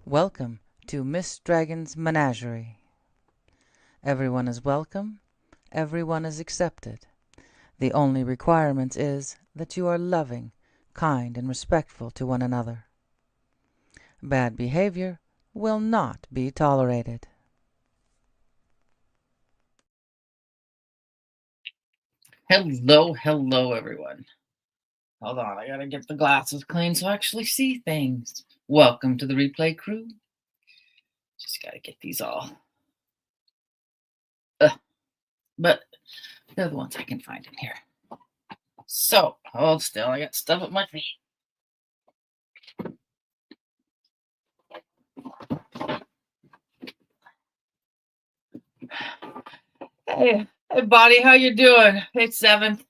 Welcome to Miss Dragon's Menagerie. Everyone is welcome, everyone is accepted. The only requirement is that you are loving, kind, and respectful to one another. Bad behavior will not be tolerated. Hello, everyone. Hold on, I gotta get the glasses clean so I actually see things. Welcome to the replay crew. Just gotta get these all. But they're the ones I can find in here. So, hold still, I got stuff at my feet. Hey, buddy, how you doing? It's 7th.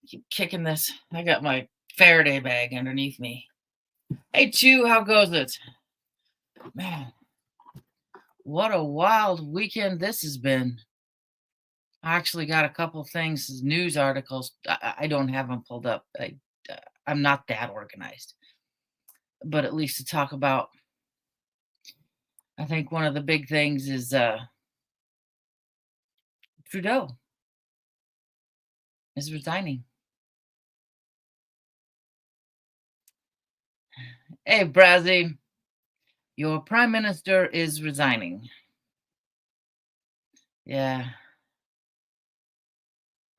Keep kicking this. I got my Faraday bag underneath me. Hey, Chew, how goes it? Man, what a wild weekend this has been. I actually got a couple things, news articles. I don't have them pulled up. I'm not that organized, but at least to talk about. I think one of the big things is Trudeau is resigning. Hey, Brazzy, your prime minister is resigning. Yeah,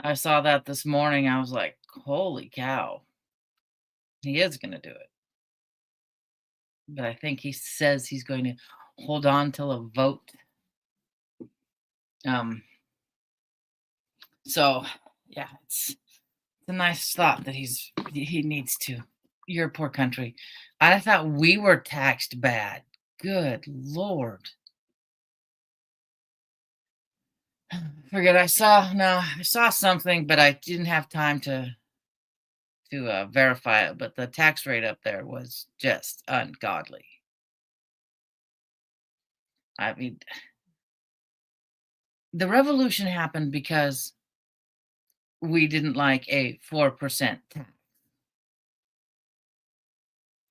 I saw that this morning. I was like, holy cow, he is going to do it. But I think he says he's going to hold on till a vote. So yeah, it's a nice thought that he needs to. Your poor country. I thought we were taxed bad. Good Lord. Forget I saw something, but I didn't have time to verify it. But the tax rate up there was just ungodly. I mean, the revolution happened because we didn't like a 4% tax.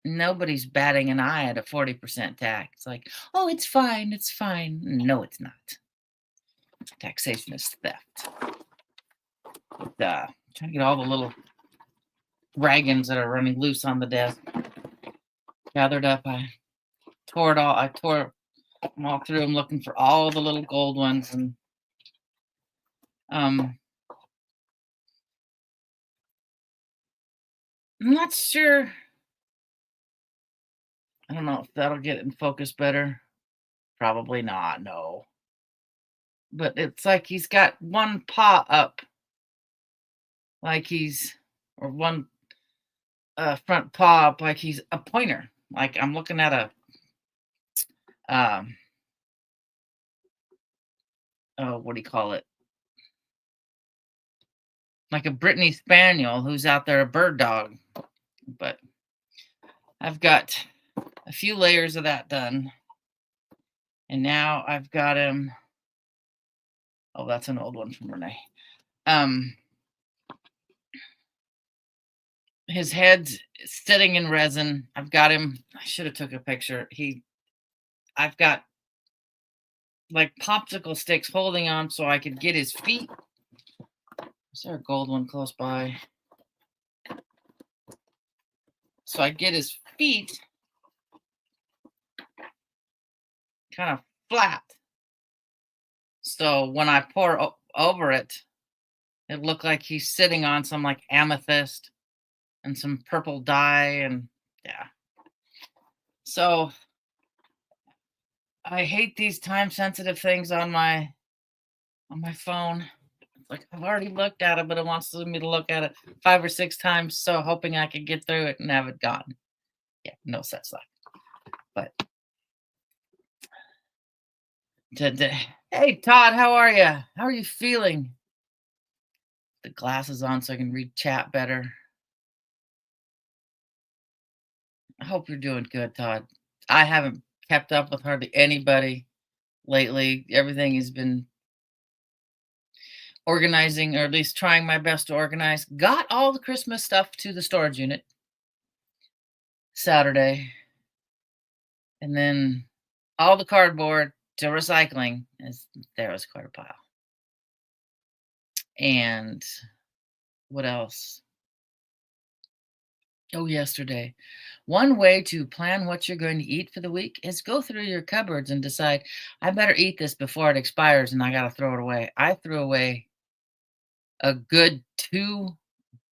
Nobody's batting an eye at a 40% tax. Like, oh, it's fine, it's fine. No, it's not. Taxation is theft. Trying to get all the little dragons that are running loose on the desk gathered up. I tore them all through. I'm looking for all the little gold ones, and I'm not sure. I don't know if that'll get it in focus better. Probably not. No, but it's like he's got one paw up, like or one front paw up, like he's a pointer. Like I'm looking at a oh, what do you call it? Like a Brittany Spaniel who's out there, a bird dog. But I've got a few layers of that done. And now I've got him. Oh, that's an old one from Renee. His head's sitting in resin. I've got him. I should have took a picture. I've got like popsicle sticks holding on so I could get his feet. Is there a gold one close by? So I get his feet kind of flat. So when I pour over it, it looked like he's sitting on some like amethyst and some purple dye, and yeah. So I hate these time sensitive things on my phone. Like I've already looked at it, but it wants me to look at it 5 or 6 times, so hoping I could get through it and have it gone. Yeah, no such luck. But today, hey Todd, how are you? How are you feeling? The glasses on so I can read chat better. I hope you're doing good, Todd. I haven't kept up with hardly anybody lately. Everything has been organizing, or at least trying my best to organize. Got all the Christmas stuff to the storage unit Saturday. And then all the cardboard to recycling there was quite a pile. And what else? Oh, yesterday. One way to plan what you're going to eat for the week is go through your cupboards and decide, I better eat this before it expires and I got to throw it away. I threw away a good 2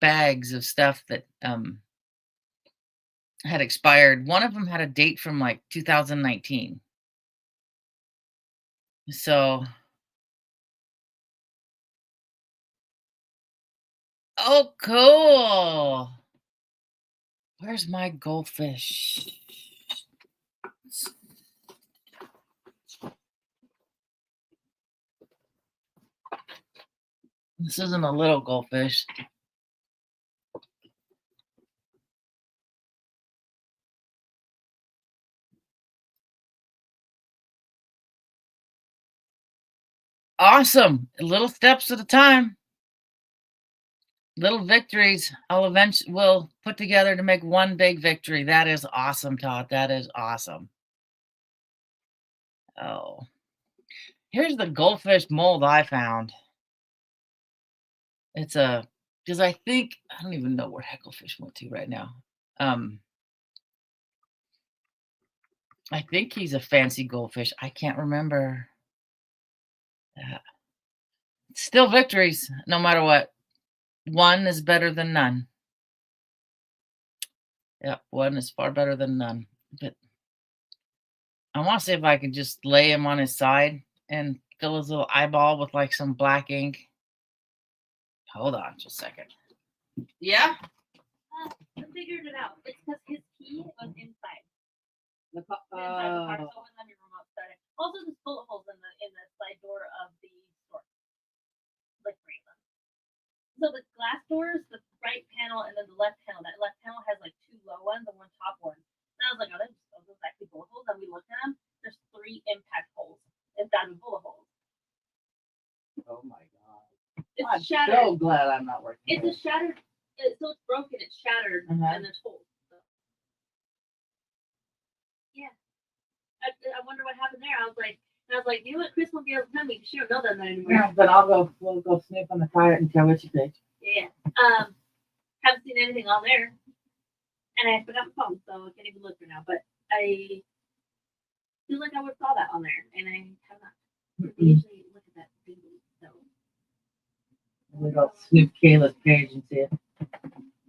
bags of stuff that had expired. One of them had a date from like 2019. So, oh, cool. Where's my goldfish? This isn't a little goldfish. Awesome. Little steps at a time. Little victories will put together to make one big victory. That is awesome, Todd. That is awesome. Oh. Here's the goldfish mold I found. It's because I don't even know where Hecklefish went to right now. I think he's a fancy goldfish. I can't remember. Still victories, no matter what. One is better than none. Yep, one is far better than none. But I want to see if I can just lay him on his side and fill his little eyeball with like some black ink. Hold on just a second. Yeah? I figured it out. It's because his key was inside. Inside the console and then your remote started. Also, there's bullet holes in the side door of the store. Like 3 of them. So the glass doors, the right panel and then the left panel. That left panel has like 2 low ones and 1 top one. And I was like, oh, those actually bullet holes. And we looked at them. There's 3 impact holes inside the bullet holes. Oh my god. It's I'm shattered. so glad I'm not working. It's a shattered. So it's broken. It's shattered, and there's holes. So. Yeah. I wonder what happened there. I was like, you know what? Chris won't be able to tell me because she don't know that anymore. Yeah, but we'll go sniff on the fire and tell what you think. Yeah. Haven't seen anything on there, and I forgot my phone, so I can't even look for now. But I feel like I would saw that on there, and I have not. Mm-hmm. Usually look at that thing, so. We'll go snoop Kayla's page and see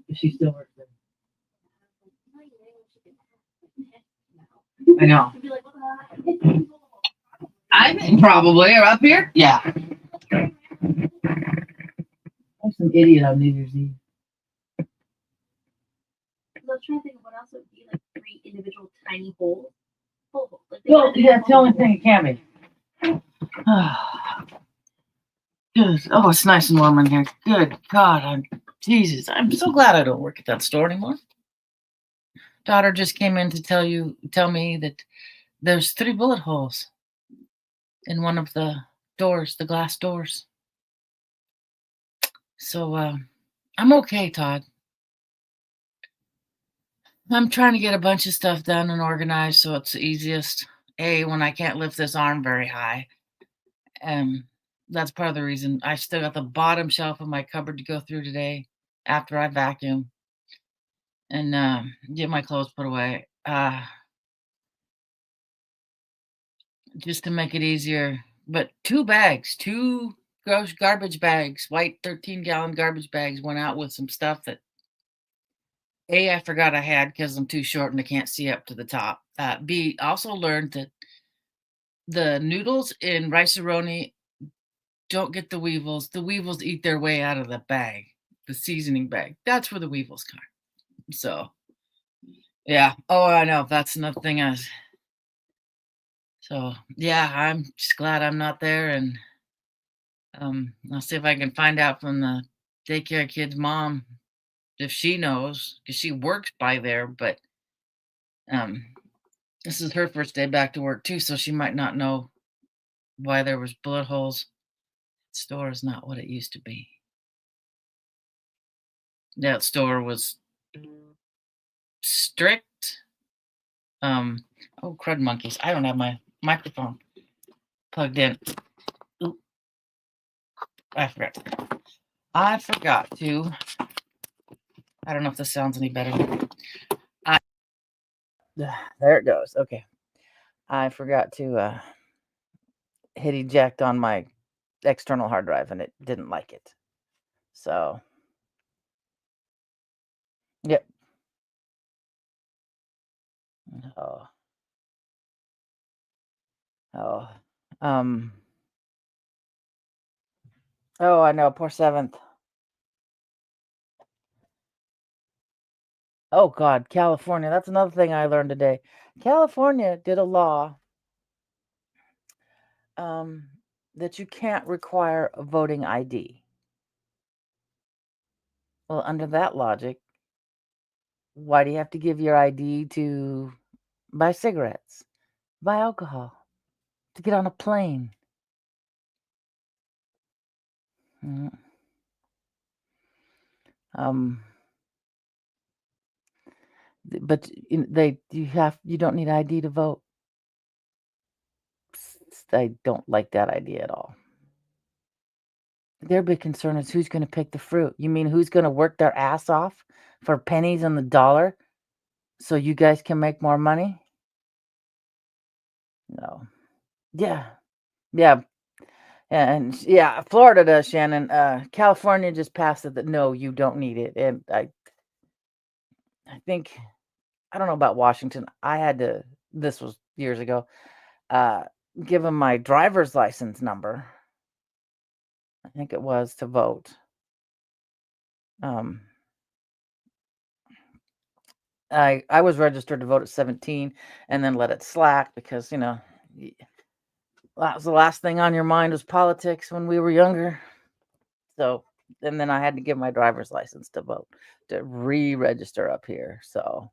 if she still works there. I know. I think probably. Or up here? Yeah. I'm some idiot on New Year's Eve. I was trying to think of what else would be like 3 individual tiny holes. Holes. Like Well, that's the only thing it can be. Good. Oh, it's nice and warm in here. Good God, Jesus. I'm so glad I don't work at that store anymore. Daughter just came in to tell me that there's 3 bullet holes in one of the doors, the glass doors. So I'm okay, Todd. I'm trying to get a bunch of stuff done and organized so it's the easiest. When I can't lift this arm very high. That's part of the reason. I still got the bottom shelf of my cupboard to go through today after I vacuum and get my clothes put away. Just to make it easier. But 2 gross garbage bags, white 13-gallon garbage bags went out with some stuff that I forgot I had because I'm too short and I can't see up to the top. B, also learned that the noodles in Rice-A-Roni don't get the weevils. The weevils eat their way out of the bag, the seasoning bag. That's where the weevils come. So, yeah. Oh, I know. That's another thing. So, yeah, I'm just glad I'm not there. And I'll see if I can find out from the daycare kid's mom if she knows, because she works by there. But this is her first day back to work, too, so she might not know why there was bullet holes. The store is not what it used to be. That store was strict, Oh, crud monkeys. I don't have my microphone plugged in. Oop, I forgot. I forgot to. I don't know if this sounds any better. There it goes. Okay. I forgot to hit eject on my external hard drive and it didn't like it. So, yep. Oh. Oh. Oh, I know. Poor Seventh. Oh, God. California. That's another thing I learned today. California did a law that you can't require a voting ID. Well, under that logic, why do you have to give your ID to buy cigarettes, buy alcohol, to get on a plane? Mm. But you don't need ID to vote. I don't like that idea at all. Their big concern is who's going to pick the fruit. You mean who's going to work their ass off for pennies on the dollar so you guys can make more money? No. Yeah. Yeah. And yeah, Florida does, Shannon. California just passed it that no, you don't need it. And I think, I don't know about Washington. I had to, this was years ago, give them my driver's license number. I think it was to vote. I was registered to vote at 17 and then let it slack because, that was the last thing on your mind was politics when we were younger. So, and then I had to give my driver's license to vote, to re-register up here. So,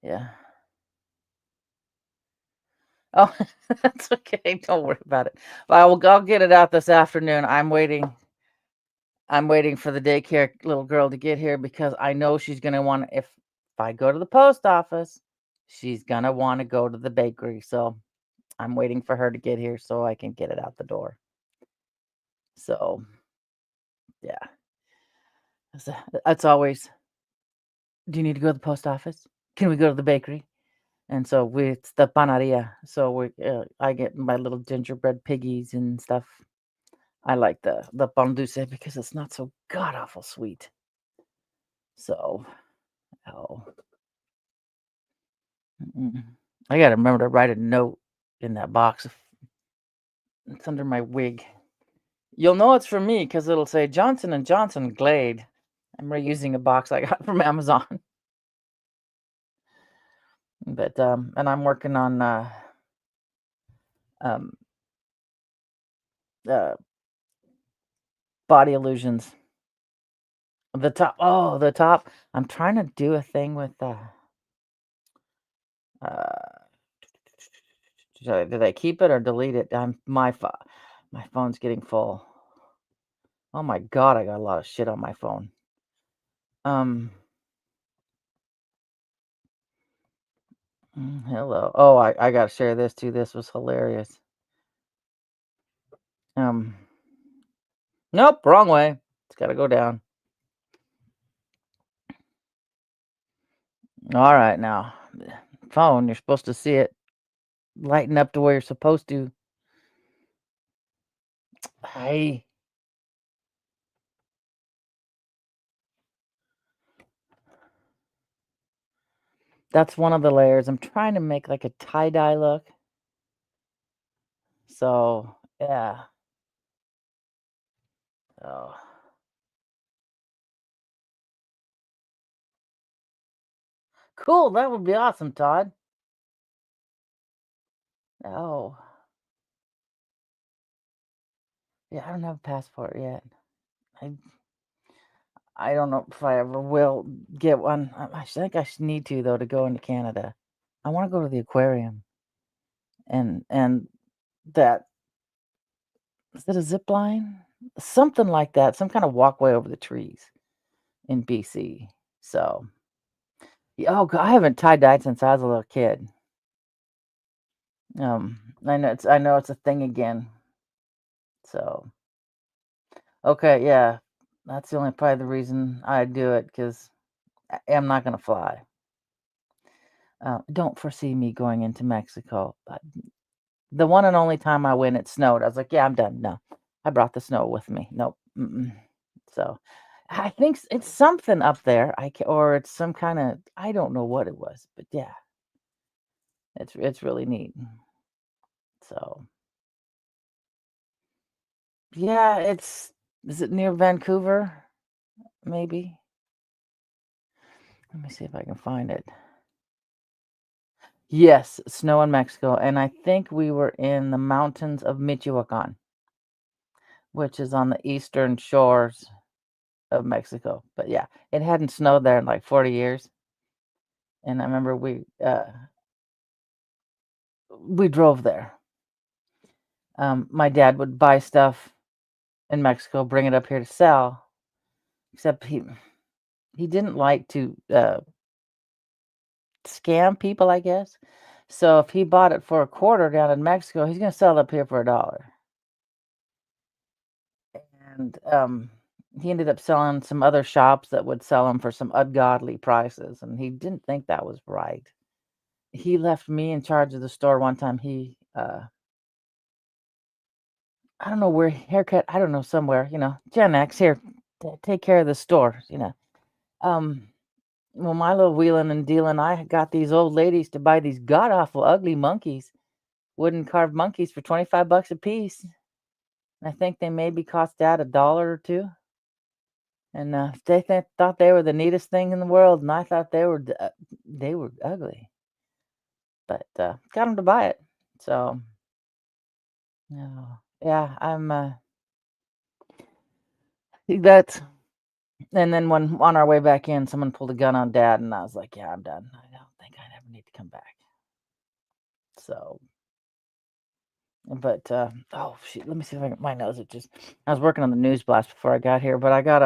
yeah. Oh, that's okay. Don't worry about it. But I'll get it out this afternoon. I'm waiting for the daycare little girl to get here because I know she's going to want to, if I go to the post office, she's going to want to go to the bakery. So I'm waiting for her to get here so I can get it out the door. So, yeah. That's always, do you need to go to the post office? Can we go to the bakery? And so it's the panaderia. So I get my little gingerbread piggies and stuff. I like the pan dulce because it's not so god awful sweet. So, I gotta remember to write a note in that box. It's under my wig. You'll know it's for me because it'll say Johnson & Johnson Glade. I'm reusing a box I got from Amazon. But and I'm working on body illusions. The top. I'm trying to do a thing with did I keep it or delete it? My phone's getting full. Oh my god, I got a lot of shit on my phone. Hello. Oh, I gotta share this too. This was hilarious. Nope, wrong way. It's gotta go down. All right, now, phone, you're supposed to see it lighten up to where you're supposed to. Hey. That's one of the layers. I'm trying to make like a tie-dye look. So, yeah. Oh. Cool, that would be awesome, Todd. Oh. Yeah, I don't have a passport yet. I don't know if I ever will get one. I think I need to though to go into Canada. I want to go to the aquarium. And that is it a zip line? Something like that. Some kind of walkway over the trees in BC. So Oh, I haven't tie-dyed since I was a little kid. I know it's a thing again. So, okay, yeah, that's the only probably the reason I do it because I'm not gonna fly. Don't foresee me going into Mexico. The one and only time I went, it snowed. I was like, yeah, I'm done. No, I brought the snow with me. Nope. Mm-mm. So, I think it's something up there. Or it's some kind of I don't know what it was, but yeah, it's really neat. So, yeah, is it near Vancouver? Maybe. Let me see if I can find it. Yes, snow in Mexico, and I think we were in the mountains of Michoacan, which is on the eastern shores of Mexico. But yeah, it hadn't snowed there in like 40 years. And I remember we drove there. My dad would buy stuff in Mexico, bring it up here to sell, except he didn't like to scam people, I guess. So if he bought it for a quarter down in Mexico, he's gonna sell it up here for $1. And he ended up selling some other shops that would sell them for some ungodly prices, and he didn't think that was right. He left me in charge of the store one time. I don't know where haircut. I don't know somewhere. Gen X here, take care of the store. Um, well, my little wheeling and dealing, I got these old ladies to buy these god awful ugly monkeys, wooden carved monkeys for $25 a piece. And I think they maybe cost Dad $1 or $2. And thought they were the neatest thing in the world, and I thought they were ugly. But got them to buy it. So yeah, I'm that's. And then when on our way back in, someone pulled a gun on Dad, and I was like, "Yeah, I'm done. I don't think I ever need to come back." So, but oh shit, let me see if I can. My nose. I was working on the news blast before I got here, but I got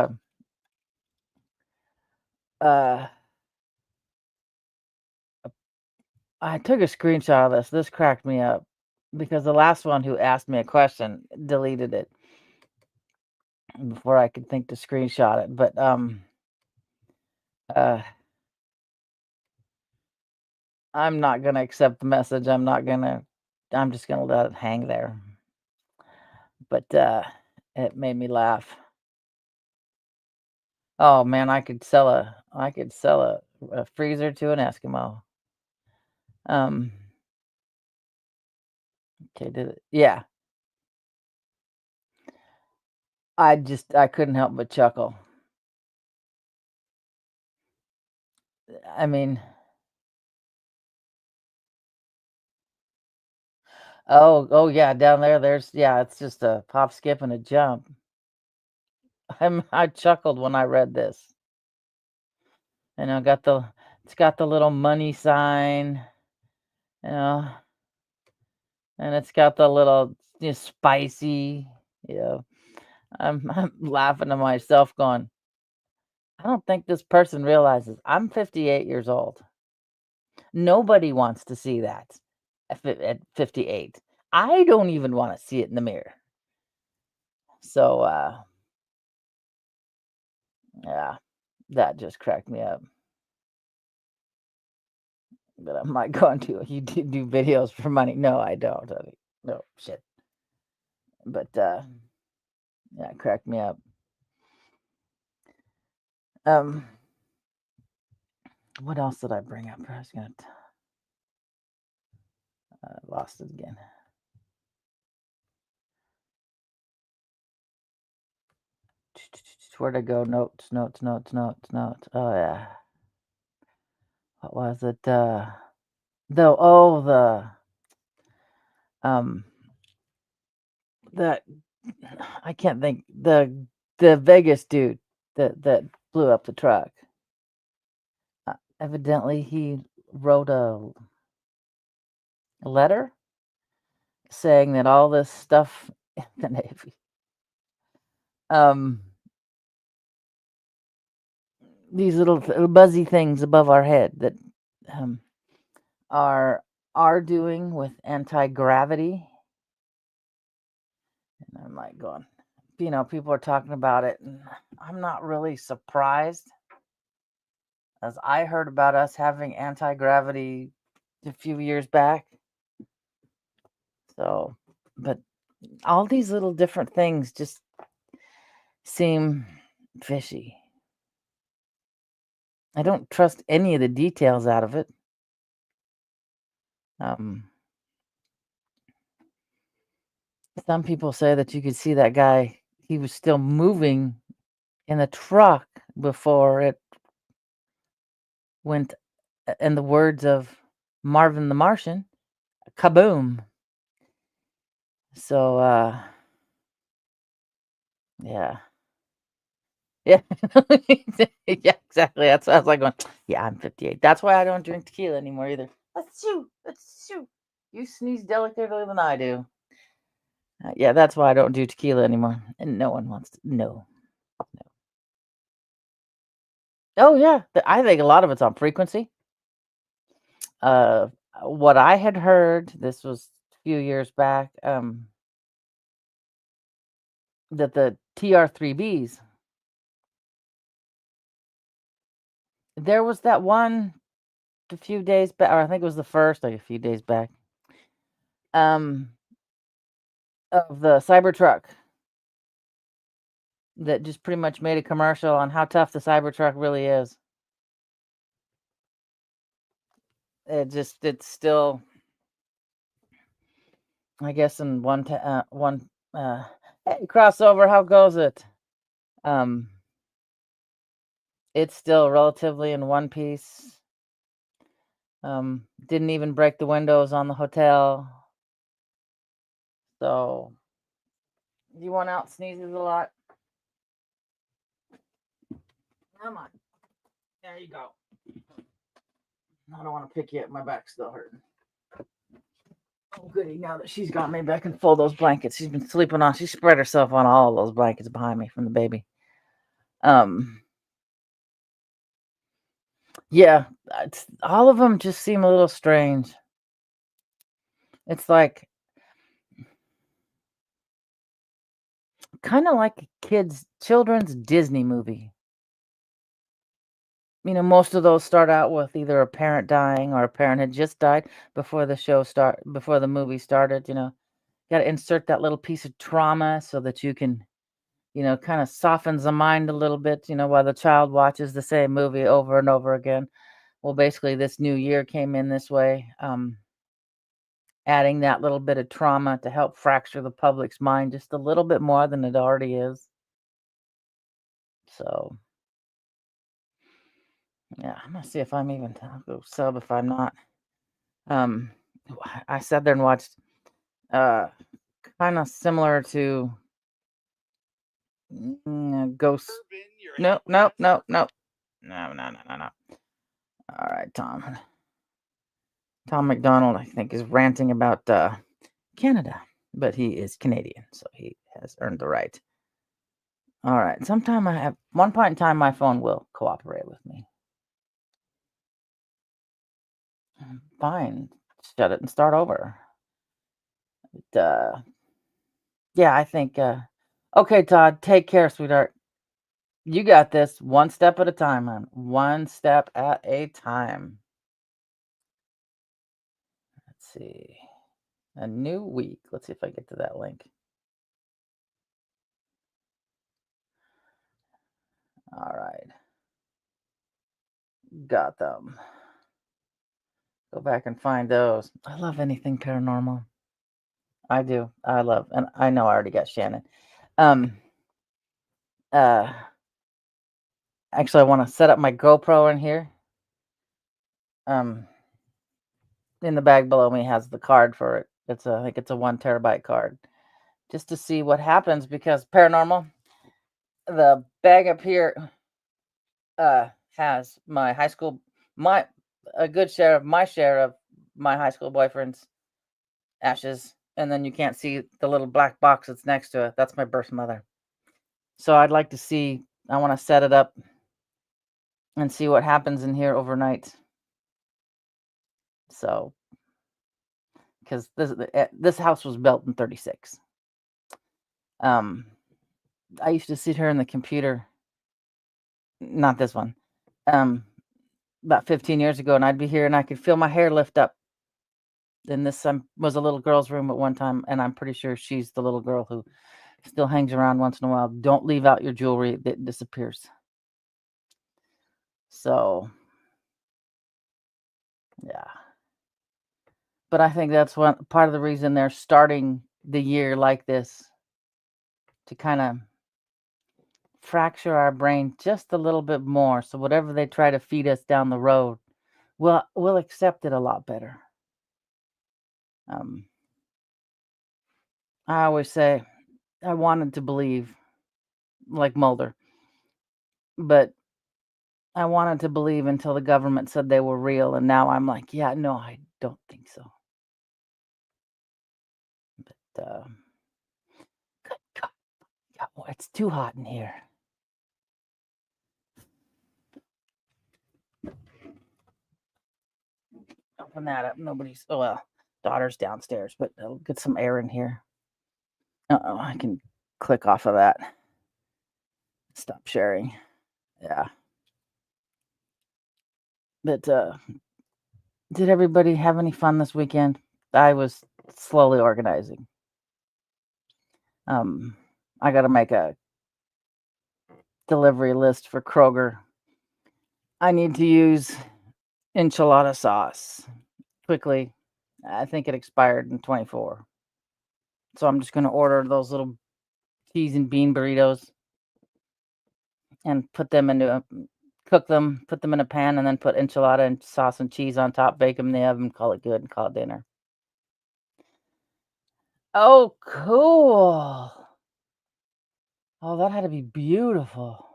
uh, I took a screenshot of this. This cracked me up because the last one who asked me a question deleted it before I could think to screenshot it. But uh, I'm not gonna accept the message. I'm just gonna let it hang there. But it made me laugh. Oh man, I could sell a freezer to an Eskimo. Um, okay, did it? Yeah, I couldn't help but chuckle. I mean, oh yeah, down there, it's just a pop, skip, and a jump. I chuckled when I read this. Got it's got the little money sign, you know, and it's got the little spicy. You know, I'm laughing to myself, going, I don't think this person realizes I'm 58 years old. Nobody wants to see that at 58. I don't even want to see it in the mirror. So, yeah, that just cracked me up. But I'm not going to. You do videos for money? No, I don't. Honey. No shit. But yeah, it cracked me up. Um, what else did I bring up? I was gonna lost it again. Where'd I go? Notes, notes, notes, notes, notes. Oh yeah. What was it? Um that I can't think the Vegas dude that blew up the truck. Evidently, he wrote a letter saying that all this stuff in the Navy, um, these little buzzy things above our head that um, are doing with anti-gravity. And I'm like going, people are talking about it, and I'm not really surprised, as I heard about us having anti-gravity a few years back. So, but all these little different things just seem fishy. I don't trust any of the details out of it. Some people say that you could see that guy, he was still moving in the truck before it went, in the words of Marvin the Martian, kaboom. So, yeah. Yeah. Yeah, exactly. That's I was like going, yeah, I'm 58. That's why I don't drink tequila anymore either. That's you. That's you. You sneeze delicately than I do. Yeah, that's why I don't do tequila anymore. And no one wants to. No. Oh, yeah. I think a lot of it's on frequency. What I had heard, this was a few years back, that the TR3Bs, there was that one a few days back, or I think it was the first, like a few days back, of the Cybertruck that just pretty much made a commercial on how tough the Cybertruck really is. It's still, I guess, in one, hey, crossover, how goes it? It's still relatively in one piece. Didn't even break the windows on the hotel. So, you want out sneezes a lot? Come on. There you go. I don't want to pick you up. My back's still hurting. Oh, goody. Now that she's got me, I can fold those blankets. She's been sleeping on. She spread herself on all those blankets behind me from the baby. Yeah, all of them just seem a little strange. It's like kind of like a children's Disney movie. Most of those start out with either a parent dying or a parent had just died before before the movie started. Got to insert that little piece of trauma so that you can, kind of softens the mind a little bit, while the child watches the same movie over and over again. Well, basically, this new year came in this way, adding that little bit of trauma to help fracture the public's mind just a little bit more than it already is. So, yeah, I'm gonna see if I'm even. I'll go sub if I'm not. I sat there and watched, kind of similar to Ghost. Nope, nope, nope, nope. No. All right, Tom. Tom McDonald, I think, is ranting about Canada, but he is Canadian, so he has earned the right. All right. At one point in time, my phone will cooperate with me. Fine. Shut it and start over. But, yeah, I think. Okay, Todd. Take care, sweetheart. You got this. One step at a time, man. One step at a time. Let's see. A new week. Let's see if I get to that link. All right. Got them. Go back and find those. I love anything paranormal. I do. I love, and I know I already got Shannon. Actually, I want to set up my GoPro in here. In the bag below me has the card for it. I think it's a 1 terabyte card, just to see what happens, because paranormal. The bag up here has my high school, a good share of my high school boyfriend's ashes, and then you can't see the little black box that's next to it. That's my birth mother. So I'd like to see. I want to set it up and see what happens in here overnight. So, because this house was built in '36. I used to sit here in the computer, not this one, about 15 years ago, and I'd be here and I could feel my hair lift up. And this was a little girl's room at one time, and I'm pretty sure she's the little girl who still hangs around once in a while. Don't leave out your jewelry, it disappears. So, yeah. But I think that's one part of the reason they're starting the year like this, to kind of fracture our brain just a little bit more. So whatever they try to feed us down the road, we'll accept it a lot better. I always say I wanted to believe like Mulder, but I wanted to believe until the government said they were real, and now I'm like, yeah, no, I don't think so. But good God, it's too hot in here. Open that up. Nobody's. Oh well, daughter's downstairs, but I'll get some air in here. Uh-oh, I can click off of that. Stop sharing. Yeah. But did everybody have any fun this weekend? I was slowly organizing. I got to make a delivery list for Kroger. I need to use enchilada sauce quickly. I think it expired in 24. So I'm just going to order those little cheese and bean burritos and put them into cook them, put them in a pan, and then put enchilada and sauce and cheese on top, bake them in the oven, call it good, and call it dinner. Oh, cool. Oh, that had to be beautiful.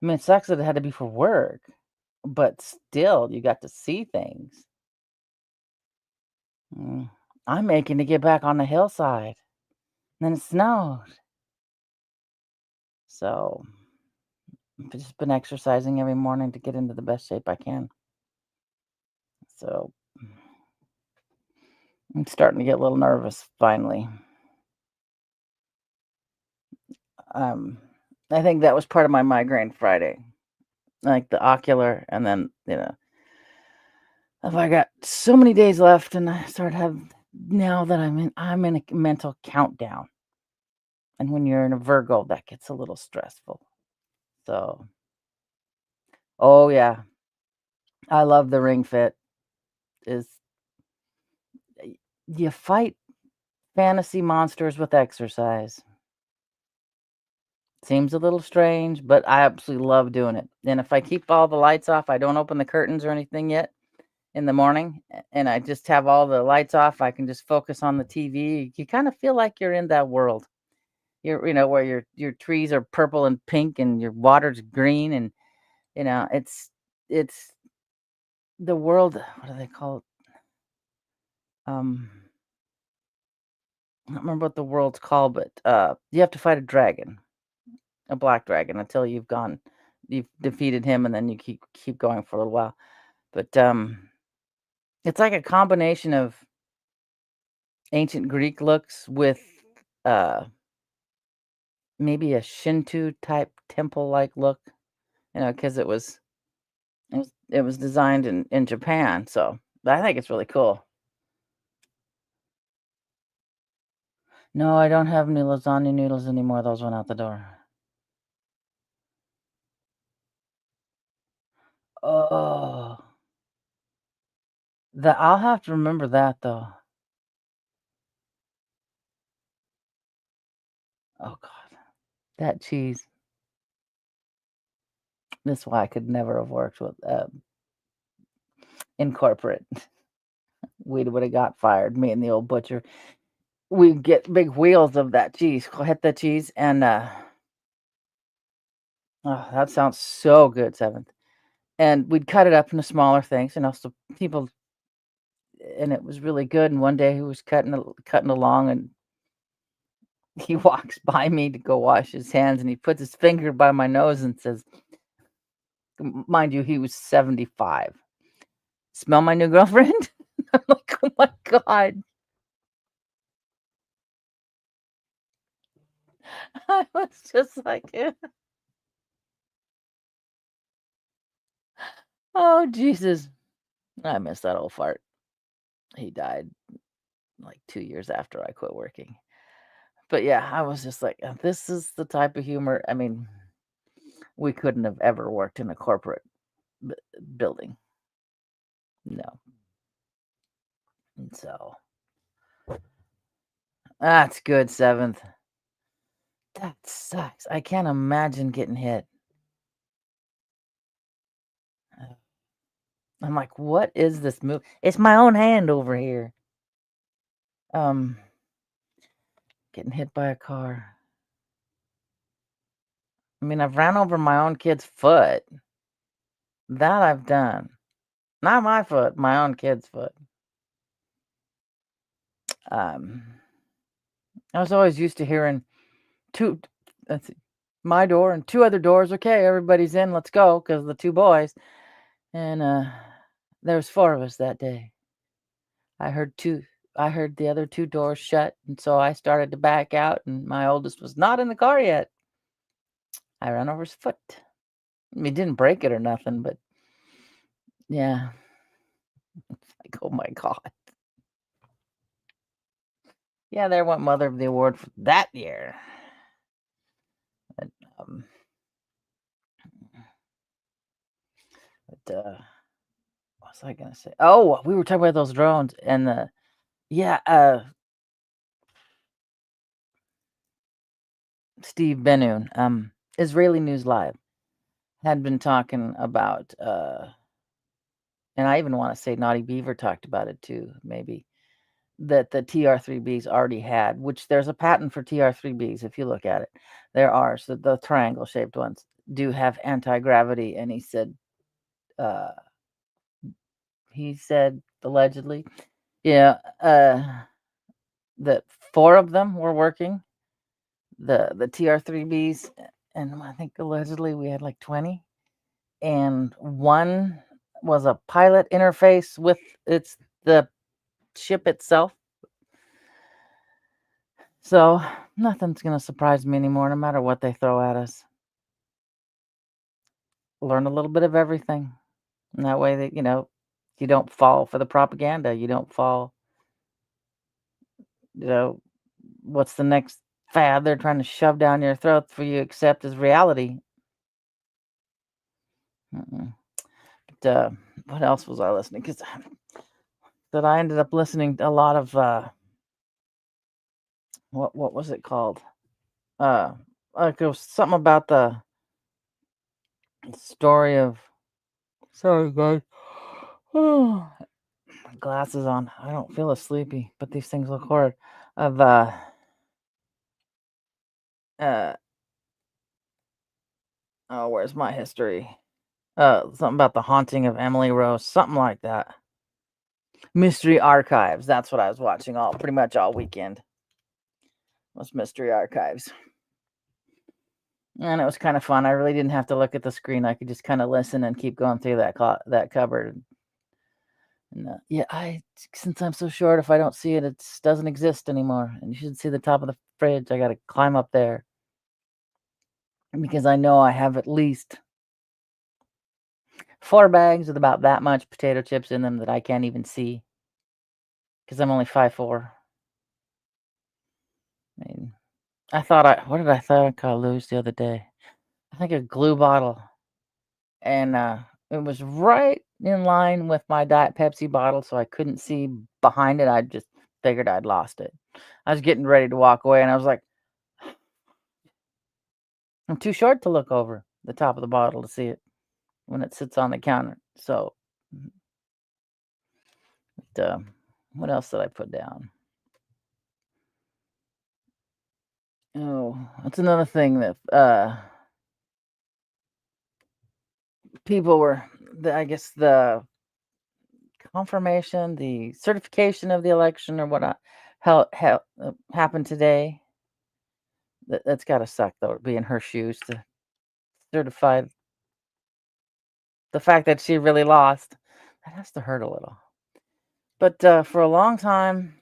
I mean, it sucks that it had to be for work, but still, you got to see things. I'm aching to get back on the hillside. And then it snowed. So, I've just been exercising every morning to get into the best shape I can. So, I'm starting to get a little nervous finally. I think that was part of my migraine Friday, like the ocular, and then if I got so many days left, and I start having now that I'm in a mental countdown, and when you're in a Virgo, that gets a little stressful. So, oh yeah, I love the Ring Fit. Is you fight fantasy monsters with exercise. Seems a little strange, but I absolutely love doing it. And if I keep all the lights off, I don't open the curtains or anything yet in the morning, and I just have all the lights off, I can just focus on the TV. You kind of feel like you're in that world. Where your trees are purple and pink and your water's green, and it's the world. What do they call it? I don't remember what the world's called, but you have to fight a dragon, a black dragon, until you've defeated him, and then you keep going for a little while. But it's like a combination of ancient Greek looks with maybe a Shinto type temple like look, because it was designed in Japan. So I think it's really cool. No, I don't have any lasagna noodles anymore. Those went out the door. Oh, I'll have to remember that though. Oh God, that cheese. That's why I could never have worked with in corporate. We would have got fired. Me and the old butcher. We'd get big wheels of that cheese, hit the cheese, and oh, that sounds so good, Seventh. And we'd cut it up into smaller things, so people, and it was really good. And one day he was cutting along, and he walks by me to go wash his hands, and he puts his finger by my nose and says, Mind you, he was 75. Smell my new girlfriend? I'm like, oh my God. I was just like, oh, Jesus. I miss that old fart. He died like 2 years after I quit working. But yeah, I was just like, this is the type of humor. I mean, we couldn't have ever worked in a corporate building. No. And so that's good, 7th. That sucks. I can't imagine getting hit. I'm like, what is this move? It's my own hand over here. Getting hit by a car. I mean, I've ran over my own kid's foot. That I've done. Not my foot, my own kid's foot. I was always used to hearing my door and 2 other doors. Okay, everybody's in. Let's go, because the 2 boys. And there was 4 of us that day. I heard the other 2 doors shut, and so I started to back out, and my oldest was not in the car yet. I ran over his foot. I mean, didn't break it or nothing, but yeah. It's like, oh my God. Yeah, there went Mother of the Award for that year. But, what was I gonna say? Oh, we were talking about those drones and Steve Benoon, Israeli News Live, had been talking about, and I even want to say Naughty Beaver talked about it too, maybe, that the TR3Bs already had, which there's a patent for TR3Bs if you look at it. There are, so the triangle-shaped ones do have anti-gravity, and he said allegedly, yeah, that 4 of them were working, the TR3Bs, and I think allegedly we had like 20, and 1 was a pilot interface with the ship itself. So nothing's gonna surprise me anymore, no matter what they throw at us. Learn a little bit of everything, and that way that you don't fall for the propaganda. You don't fall. What's the next fad they're trying to shove down your throat for you to accept as reality? But what else was I listening? Because that I ended up listening to a lot of what was it called? Like it was something about the story of. Sorry, guys. Oh, glasses on. I don't feel as sleepy, but these things look horrid. Of where's my history? Something about the haunting of Emily Rose, something like that. Mystery Archives. That's what I was watching pretty much all weekend. Was Mystery Archives. And it was kind of fun. I really didn't have to look at the screen. I could just kind of listen and keep going through that cupboard. And since I'm so short, if I don't see it, it doesn't exist anymore. And you should see the top of the fridge. I got to climb up there because I know I have at least 4 bags with about that much potato chips in them that I can't even see because I'm only 5'4". I mean, what did I think I lose the other day? I think a glue bottle, and it was right in line with my Diet Pepsi bottle, so I couldn't see behind it. I just figured I'd lost it. I was getting ready to walk away, and I was like, I'm too short to look over the top of the bottle to see it when it sits on the counter. So, what else did I put down? Oh, that's another thing that people were. I guess the confirmation, the certification of the election, or what happened today. That's got to suck though, to be in her shoes to certify the fact that she really lost, that has to hurt a little. But for a long time,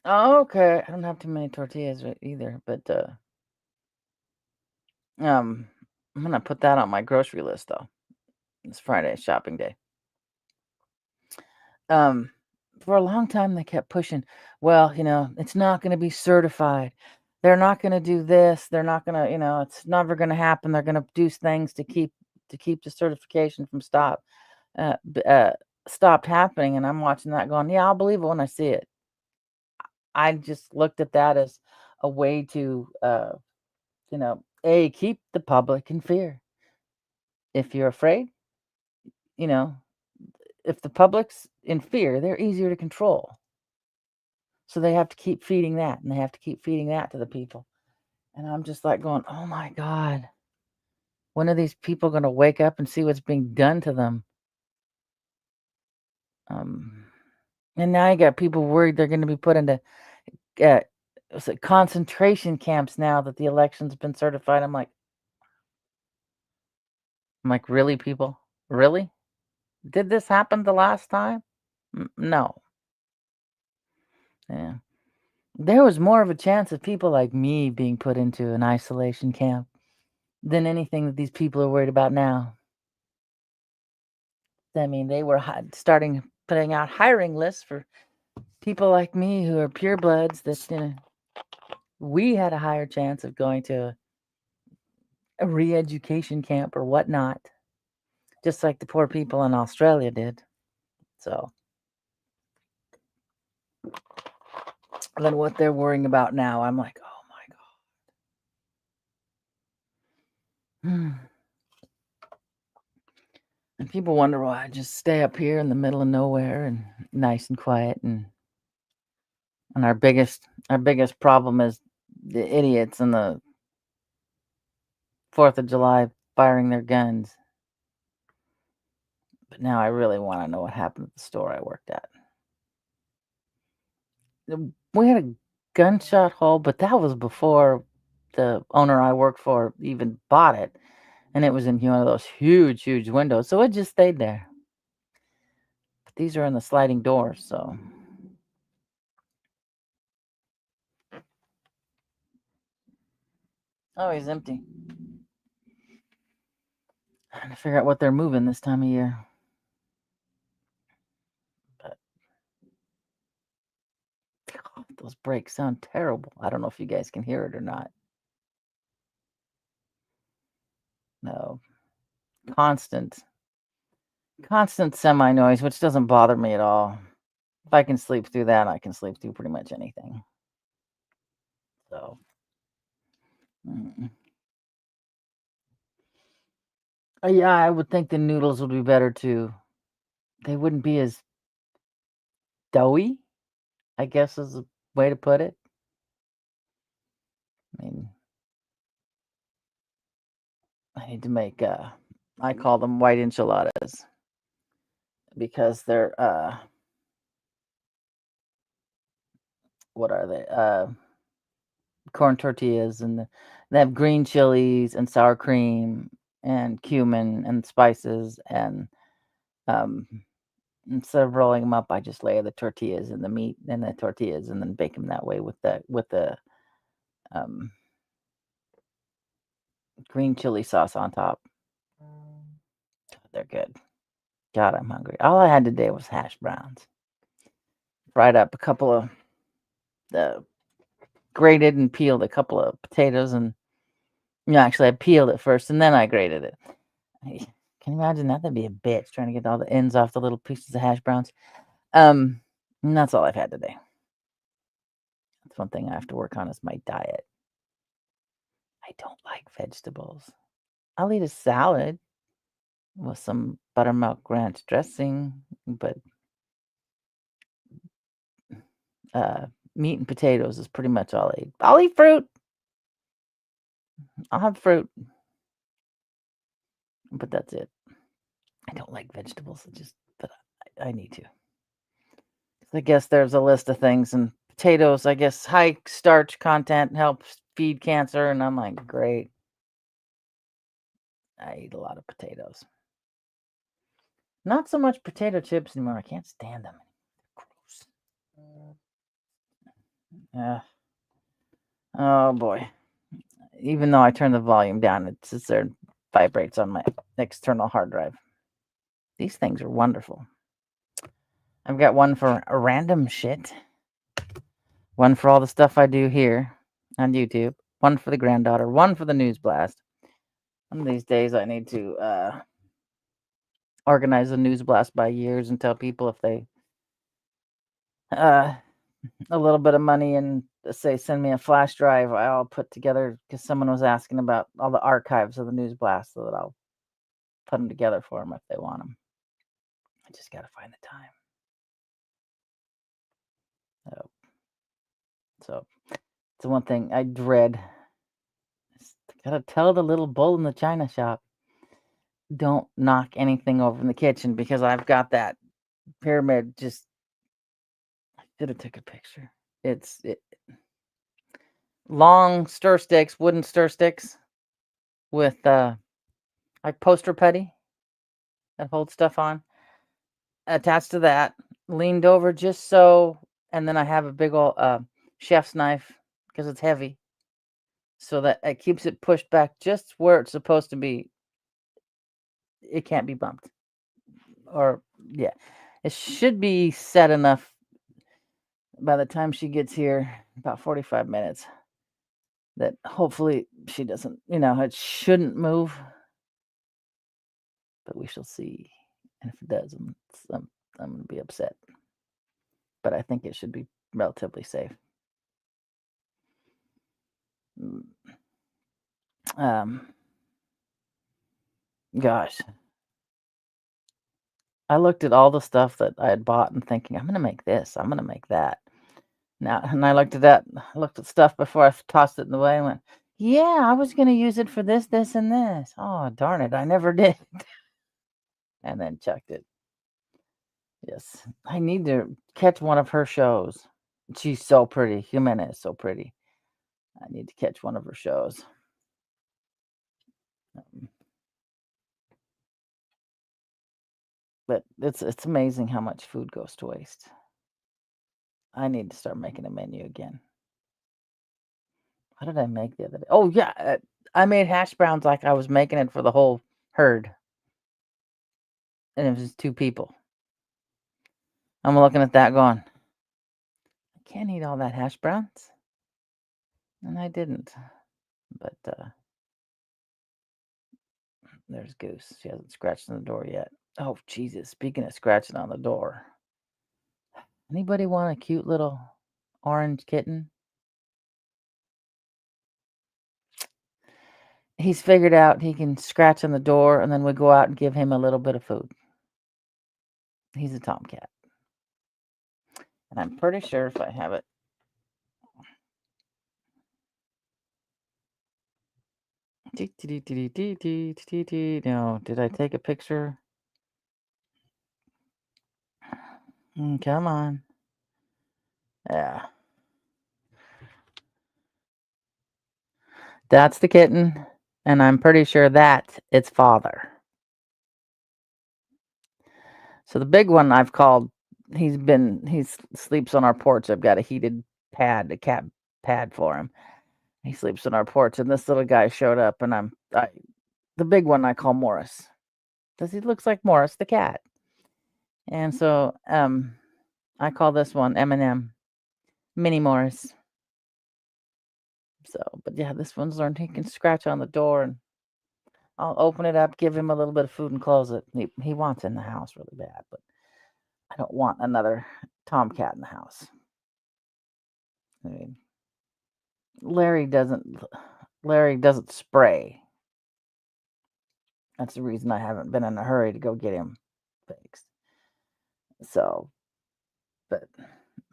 oh, okay, I don't have too many tortillas either. But I'm gonna put that on my grocery list though. It's Friday shopping day. Um, for a long time they kept pushing, well, it's not going to be certified. They're not going to do this. They're not going to, it's never going to happen. They're going to do things to keep the certification from stopped happening. And I'm watching that going, yeah, I'll believe it when I see it. I just looked at that as a way to, keep the public in fear. If you're afraid, you know, if the public's in fear, they're easier to control. So they have to keep feeding that, and they have to keep feeding that to the people. And I'm just like going, oh my God, when are these people going to wake up and see what's being done to them? And now you got people worried they're going to be put into concentration camps now that the election's been certified. I'm like, really, people? Really? Did this happen the last time? No. Yeah. There was more of a chance of people like me being put into an isolation camp than anything that these people are worried about now. I mean, they were putting out hiring lists for people like me who are purebloods that, we had a higher chance of going to a re-education camp or whatnot, just like the poor people in Australia did. So then what they're worrying about now, I'm like, oh my God. And people wonder why I just stay up here in the middle of nowhere and nice and quiet, and our biggest problem is the idiots in the 4th of July firing their guns. But now I really want to know what happened at the store I worked at. We had a gunshot hole, but that was before the owner I worked for even bought it. And it was in one of those huge, huge windows. So it just stayed there. But these are in the sliding doors, so. Oh, he's empty. Trying to figure out what they're moving this time of year. But those brakes sound terrible. I don't know if you guys can hear it or not. No. Constant semi noise, which doesn't bother me at all. If I can sleep through that, I can sleep through pretty much anything. So. Yeah, I would think the noodles would be better too. They wouldn't be as doughy, I guess is a way to put it. I mean, I need to make I call them white enchiladas because they're what are they? Corn tortillas, and they have green chilies and sour cream and cumin and spices, and instead of rolling them up, I just layer the tortillas and the meat and the tortillas and then bake them that way with the green chili sauce on top. They're good. God, I'm hungry. All I had today was hash browns. Fried up a couple of grated and peeled a couple of potatoes, and actually I peeled it first and then I grated it. Can you imagine that? That'd be a bitch trying to get all the ends off the little pieces of hash browns. And that's all I've had today. That's one thing I have to work on is my diet. I don't like vegetables. I'll eat a salad with some buttermilk ranch dressing, but meat and potatoes is pretty much all I eat. I'll eat fruit. I'll have fruit, but that's it. I don't like vegetables. But I need to. I guess there's a list of things, and potatoes, I guess high starch content helps feed cancer, and I'm like, great. I eat a lot of potatoes. Not so much potato chips anymore. I can't stand them. Gross. Oh boy. Even though I turn the volume down, it sits there and vibrates on my external hard drive. These things are wonderful. I've got one for random shit, one for all the stuff I do here on YouTube, one for the granddaughter, one for the news blast. One of these days I need to organize a news blast by years and tell people if they a little bit of money and say send me a flash drive, I'll put together, because someone was asking about all the archives of the news blast, so that I'll put them together for them if they want them. I just got to find the time. So it's the one thing I dread. Gotta tell the little bull in the china shop, don't knock anything over in the kitchen, because I've got that pyramid. Just, I should have took a picture. It's long stir sticks, wooden stir sticks with like poster putty that holds stuff on. Attached to that, leaned over just so, and then I have a big old chef's knife, because it's heavy, so that it keeps it pushed back just where it's supposed to be. It can't be bumped. Or, yeah, it should be set enough by the time she gets here, about 45 minutes, that hopefully she doesn't, it shouldn't move. But we shall see. And if it does, I'm going to be upset. But I think it should be relatively safe. Gosh. I looked at all the stuff that I had bought and thinking, I'm going to make this, I'm going to make that. Now, and I looked at that, looked at stuff before I tossed it in the way and went, yeah, I was going to use it for this, this, and this. Oh, darn it, I never did. And then chucked it. Yes, I need to catch one of her shows. She's so pretty. Jimena is so pretty. I need to catch one of her shows. But it's amazing how much food goes to waste. I need to start making a menu again. What did I make the other day? Oh, yeah. I made hash browns like I was making it for the whole herd. And it was just 2 people. I'm looking at that going, I can't eat all that hash browns. And I didn't. But there's Goose. She hasn't scratched on the door yet. Oh, Jesus. Speaking of scratching on the door. Anybody want a cute little orange kitten? He's figured out he can scratch on the door, and then we go out and give him a little bit of food. He's a tomcat. And I'm pretty sure if I have it. No, did I take a picture? Come on. Yeah. That's the kitten, and I'm pretty sure that's its father. So the big one I've called, he sleeps on our porch. I've got a heated pad, a cat pad for him. He sleeps on our porch, and this little guy showed up, and the big one I call Morris, because he looks like Morris the cat. And so I call this one M&M, Mini Morris. So, but yeah, this one's learned he can scratch on the door, and I'll open it up, give him a little bit of food, and close it. He wants in the house really bad, but I don't want another tomcat in the house. I mean, Larry doesn't spray. That's the reason I haven't been in a hurry to go get him fixed. So, but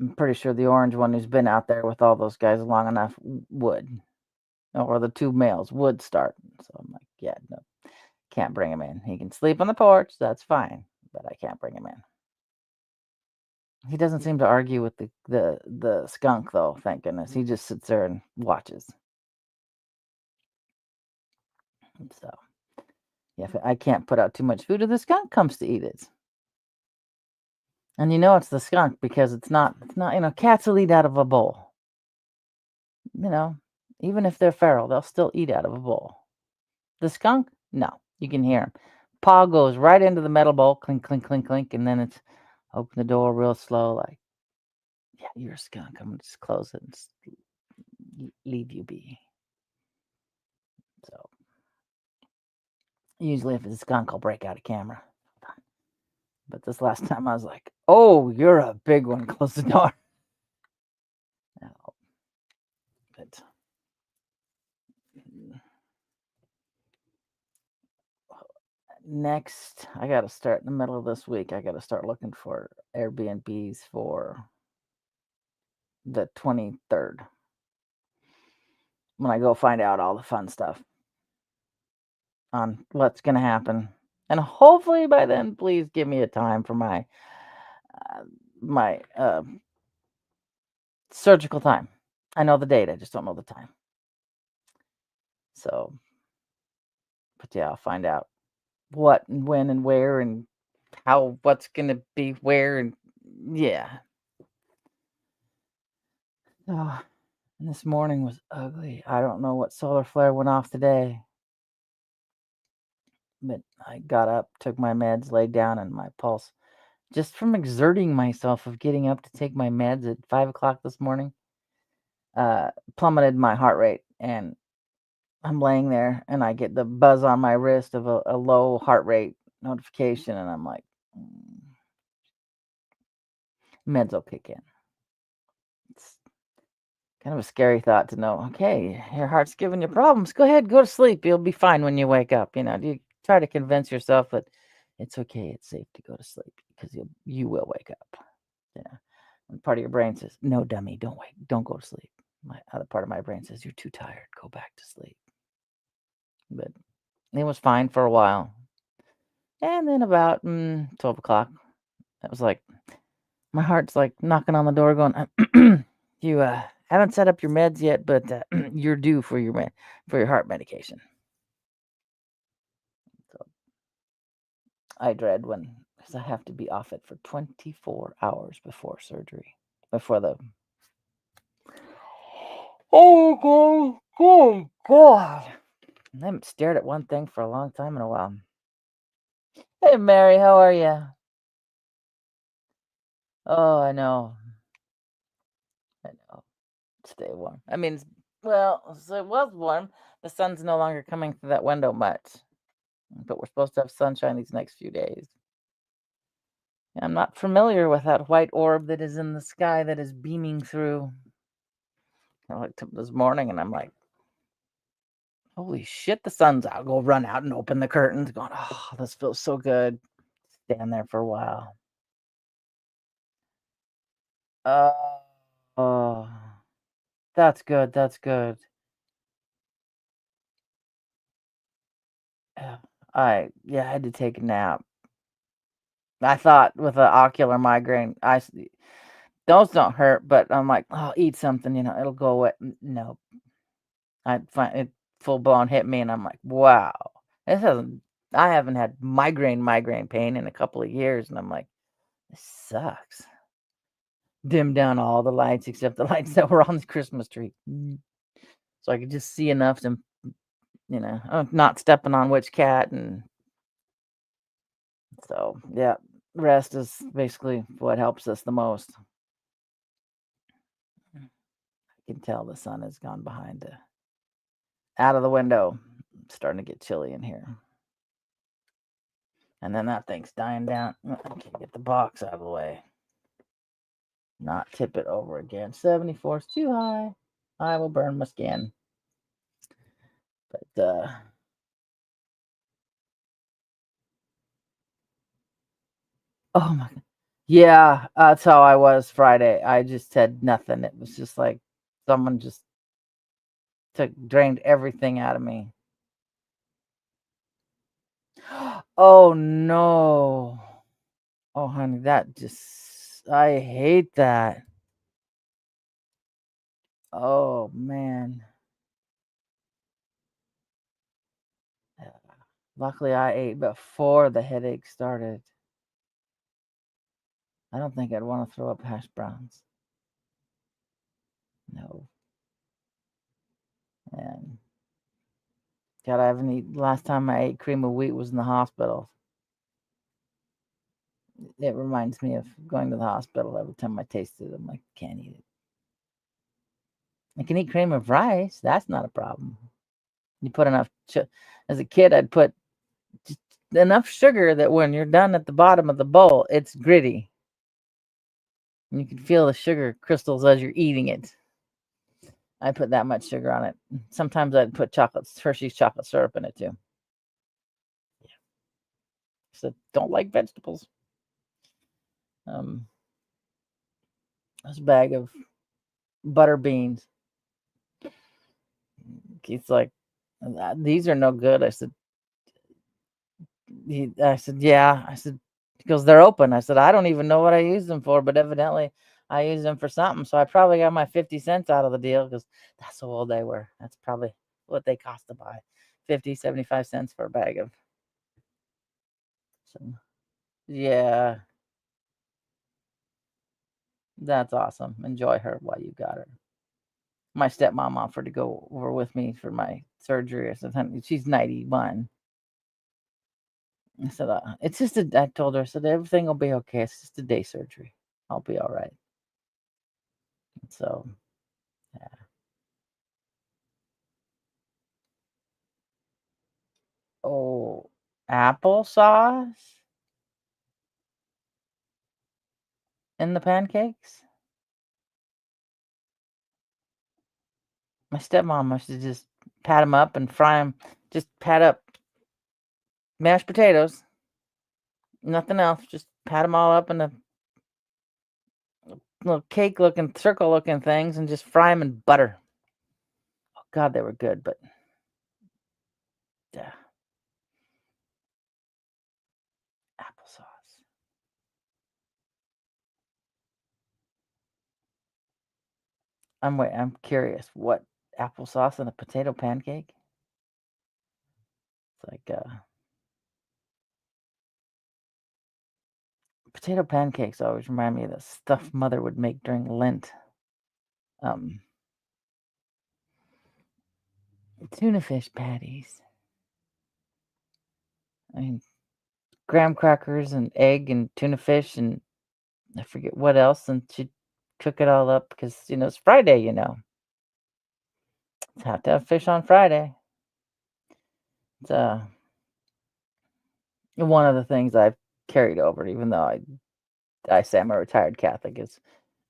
I'm pretty sure the orange one who's been out there with all those guys long enough would. Or the 2 males would start. So I'm like, yeah, no, can't bring him in. He can sleep on the porch, that's fine, but I can't bring him in. He doesn't seem to argue with the skunk, though, thank goodness. He just sits there and watches. So, If I can't put out too much food, or the skunk comes to eat it. And you know it's the skunk because it's not, cats will eat out of a bowl. Even if they're feral, they'll still eat out of a bowl. The skunk, no, you can hear him. Paw goes right into the metal bowl, clink, clink, clink, clink, and then it's open the door real slow, like, yeah, you're a skunk. I'm gonna just close it and leave you be. So usually if it's a skunk, I'll break out a camera. But this last time I was like, oh, you're a big one. Close the door. But next, I got to start in the middle of this week. I got to start looking for Airbnbs for the 23rd when I go find out all the fun stuff on what's going to happen. And hopefully by then, please give me a time for my surgical time. I know the date, I just don't know the time. So, but yeah, I'll find out what and when and where and how, what's going to be where, and yeah. Oh, and this morning was ugly. I don't know what solar flare went off today. But I got up, took my meds, laid down, and my pulse, just from exerting myself of getting up to take my meds at 5 o'clock this morning, plummeted my heart rate. And I'm laying there, and I get the buzz on my wrist of a low heart rate notification, and I'm like, meds will kick in. It's kind of a scary thought to know, okay, your heart's giving you problems. Go ahead, go to sleep. You'll be fine when you wake up. You try to convince yourself that it's okay, it's safe to go to sleep because you will wake up. Yeah. And part of your brain says, no, dummy, don't go to sleep. My other part of my brain says, you're too tired, go back to sleep. But it was fine for a while. And then about 12 o'clock, it was like, my heart's like knocking on the door going, you haven't set up your meds yet, but you're due for your heart medication. So I dread because I have to be off it for 24 hours before surgery, before the. Oh God! I haven't stared at one thing for a long time in a while. Hey Mary, how are you? Oh, I know. Stay warm. I mean, so it was warm. The sun's no longer coming through that window much, but we're supposed to have sunshine these next few days. I'm not familiar with that white orb that is in the sky that is beaming through. I looked up this morning and I'm like, holy shit, the sun's out. Go run out and open the curtains, going, oh, this feels so good. Stand there for a while. Oh, that's good. That's good. I had to take a nap. I thought with an ocular migraine, those don't hurt, but I'm like, oh, eat something, it'll go away. No, I find it full blown hit me, and I'm like, wow, I haven't had migraine pain in a couple of years, and I'm like, this sucks. Dim down all the lights except the lights that were on the Christmas tree, so I could just see enough to, not stepping on which cat, and so yeah, rest is basically what helps us the most. I can tell the sun has gone out of the window. It's starting to get chilly in here. And then that thing's dying down. I can't get the box out of the way. Not tip it over again. 74 is too high. I will burn my skin. But oh my God. Yeah, that's how I was Friday. I just had nothing. It was just like someone just drained everything out of me. Oh no. Oh honey, I hate that. Oh man. Luckily, I ate before the headache started. I don't think I'd want to throw up hash browns. No. And God, I haven't eaten. Last time I ate cream of wheat was in the hospital. It reminds me of going to the hospital every time I taste it. I'm like, can't eat it. I can eat cream of rice. That's not a problem. You put enough. As a kid, I'd put just enough sugar that when you're done at the bottom of the bowl, it's gritty. And you can feel the sugar crystals as you're eating it. I put that much sugar on it. Sometimes I'd put Hershey's chocolate syrup in it too. Yeah. So don't like vegetables. This bag of butter beans. Keith's like, these are no good. I said, yeah. I said, because they're open. I said, I don't even know what I use them for, but evidently I use them for something. So I probably got my 50 cents out of the deal because that's how old they were. That's probably what they cost to buy. 50, 75 cents for a bag of. So, yeah. That's awesome. Enjoy her while you got her. My stepmom offered to go over with me for my surgery. I said, honey, she's 91. I said, it's just I told her, I said, everything will be okay. It's just a day surgery. I'll be all right. So, yeah. Oh, applesauce in the pancakes? My stepmom used to just pat them up and fry them. Just pat up mashed potatoes. Nothing else. Just pat them all up in the little cake-looking, circle-looking things and just fry them in butter. Oh, God, they were good, but yeah. Applesauce. I'm curious. What, applesauce in a potato pancake? It's like potato pancakes always remind me of the stuff Mother would make during Lent. Tuna fish patties. I mean, graham crackers and egg and tuna fish and I forget what else, and she'd cook it all up because it's Friday. It's have to have fish on Friday. It's one of the things I've carried over, even though I say I'm a retired Catholic, is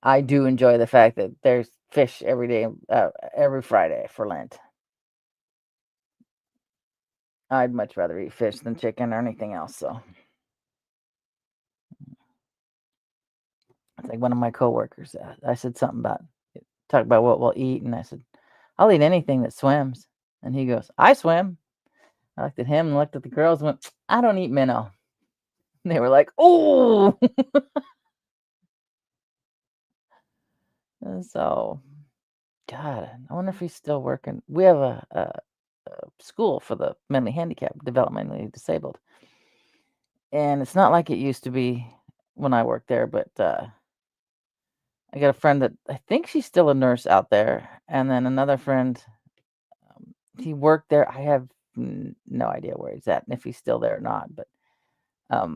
I do enjoy the fact that there's fish every day, every Friday for Lent. I'd much rather eat fish than chicken or anything else. So it's like one of my coworkers. I said something about talk about what we'll eat, and I said I'll eat anything that swims. And he goes, I swim. I looked at him and looked at the girls and went, I don't eat minnow. And they were like, oh. So, God, I wonder if he's still working. We have a school for the mentally handicapped, developmentally disabled. And it's not like it used to be when I worked there, but I got a friend that I think she's still a nurse out there. And then another friend, he worked there. I have no idea where he's at and if he's still there or not. But I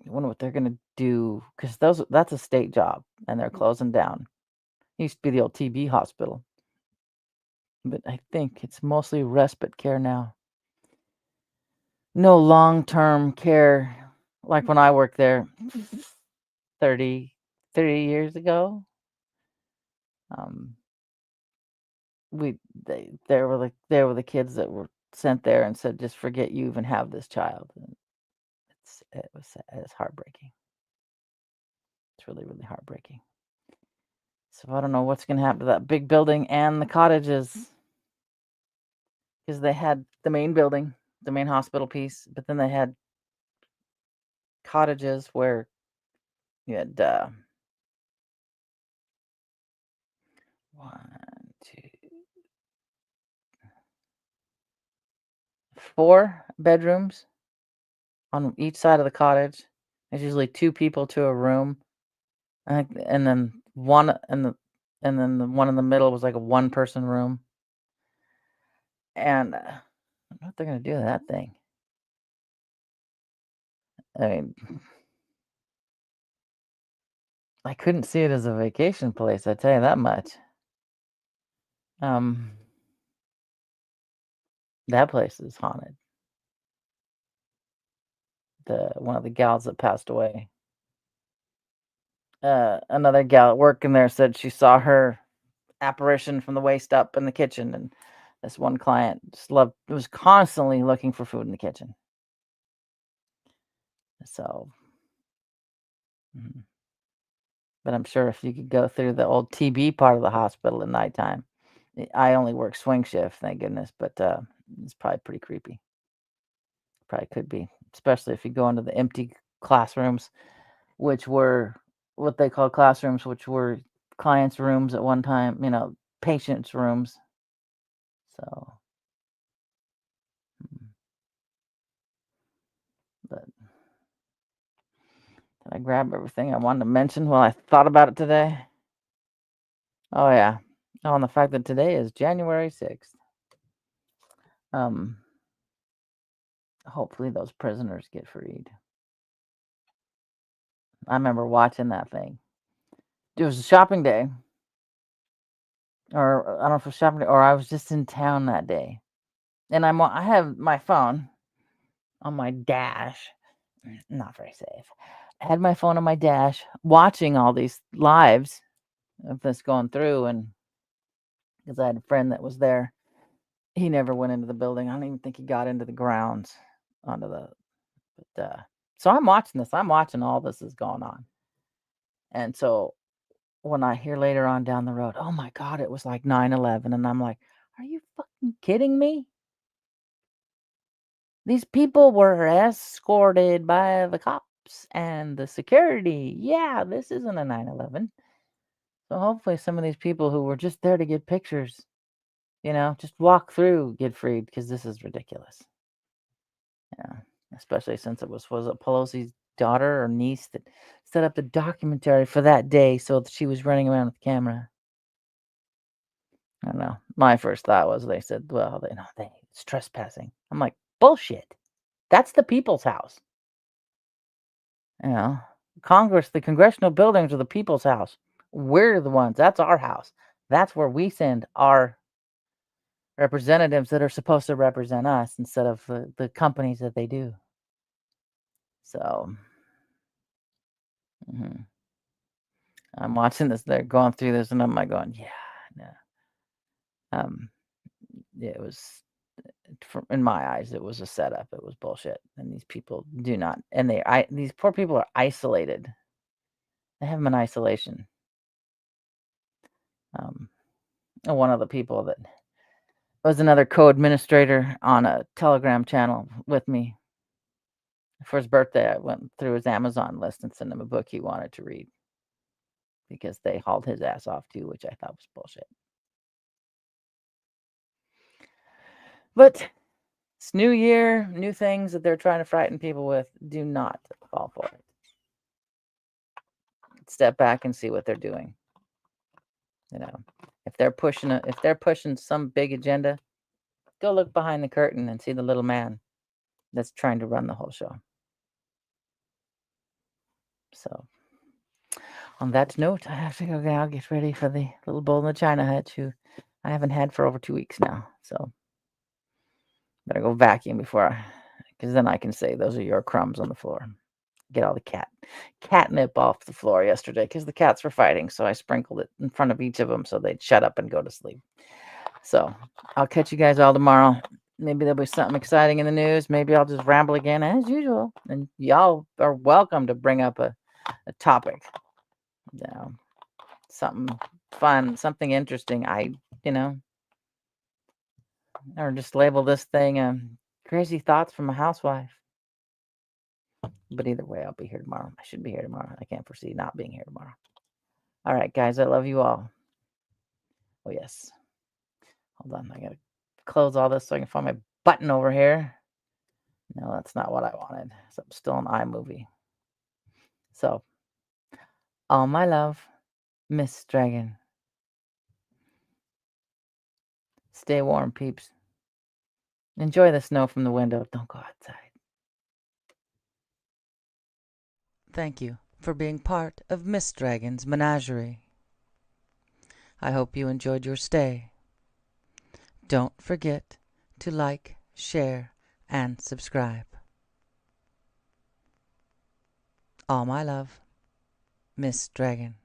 wonder what they're gonna do because that's a state job and they're closing down. It used to be the old TB hospital, but I think it's mostly respite care now. No long-term care like when I worked there 30 years ago. There were the kids that were sent there and said, just forget you even have this child. And it's heartbreaking. It's really, really heartbreaking. So I don't know what's going to happen to that big building and the cottages because they had the main building, the main hospital piece, but then they had cottages where you had 1, 2, 4 bedrooms on each side of the cottage. There's usually 2 people to a room. And then the one in the middle was like a one-person room. And I don't know what they're gonna do with that thing. I mean, I couldn't see it as a vacation place, I tell you that much. Um, that place is haunted. One of the gals that passed away. Another gal working there said she saw her apparition from the waist up in the kitchen, and this one client was constantly looking for food in the kitchen. So, mhm. But I'm sure if you could go through the old TB part of the hospital at nighttime. I only work swing shift, thank goodness, but it's probably pretty creepy. Probably could be, especially if you go into the empty classrooms, which were what they call classrooms, which were clients' rooms at one time, patients' rooms. So, but did I grab everything I wanted to mention while I thought about it today? Oh yeah. Oh, and the fact that today is January 6th. Hopefully those prisoners get freed. I remember watching that thing. It was a shopping day. Or I don't know if it was shopping day, or I was just in town that day. And I have my phone on my dash. Not very safe. I had my phone on my dash watching all these lives of this going through, and because I had a friend that was there. He never went into the building. I don't even think he got into the grounds onto the so I'm watching this. I'm watching all this is going on. And so when I hear later on down the road, oh my God, it was like 9/11, and I'm like, are you fucking kidding me? These people were escorted by the cops and the security. Yeah, this isn't a 9/11. So hopefully some of these people who were just there to get pictures, just walk through, get freed, because this is ridiculous. Yeah, especially since it was it Pelosi's daughter or niece that set up the documentary for that day, so that she was running around with the camera. I don't know. My first thought was they said, well, it's trespassing. I'm like, bullshit. That's the people's house. Congress, the congressional buildings are the people's house. We're the ones. That's our house. That's where we send our representatives that are supposed to represent us instead of the companies that they do. So, mhm. I'm watching this. They're going through this, and I'm like going, yeah, no. Yeah, it was, in my eyes, it was a setup. It was bullshit, and these people do not. And these poor people are isolated. They have them in isolation. And one of the people that was another co-administrator on a Telegram channel with me. For his birthday, I went through his Amazon list and sent him a book he wanted to read because they hauled his ass off too, which I thought was bullshit. But it's new year, new things that they're trying to frighten people with. Do not fall for it. Step back and see what they're doing. If they're pushing some big agenda, go look behind the curtain and see the little man that's trying to run the whole show. So, on that note, I have to go now get ready for the little bull in the China hutch who I haven't had for over 2 weeks now. So, better go vacuum because then I can say those are your crumbs on the floor. Get all the catnip off the floor yesterday because the cats were fighting. So I sprinkled it in front of each of them so they'd shut up and go to sleep. So I'll catch you guys all tomorrow. Maybe there'll be something exciting in the news. Maybe I'll just ramble again as usual. And y'all are welcome to bring up a topic. Something fun, something interesting. Or just label this thing crazy thoughts from a housewife. But either way, I'll be here tomorrow. I should be here tomorrow. I can't foresee not being here tomorrow. All right, guys, I love you all. Oh, yes. Hold on. I got to close all this so I can find my button over here. No, that's not what I wanted. So I'm still in iMovie. So, all my love, Miss Dragon. Stay warm, peeps. Enjoy the snow from the window. Don't go outside. Thank you for being part of Miss Dragon's menagerie. I hope you enjoyed your stay. Don't forget to like, share, and subscribe. All my love, Miss Dragon.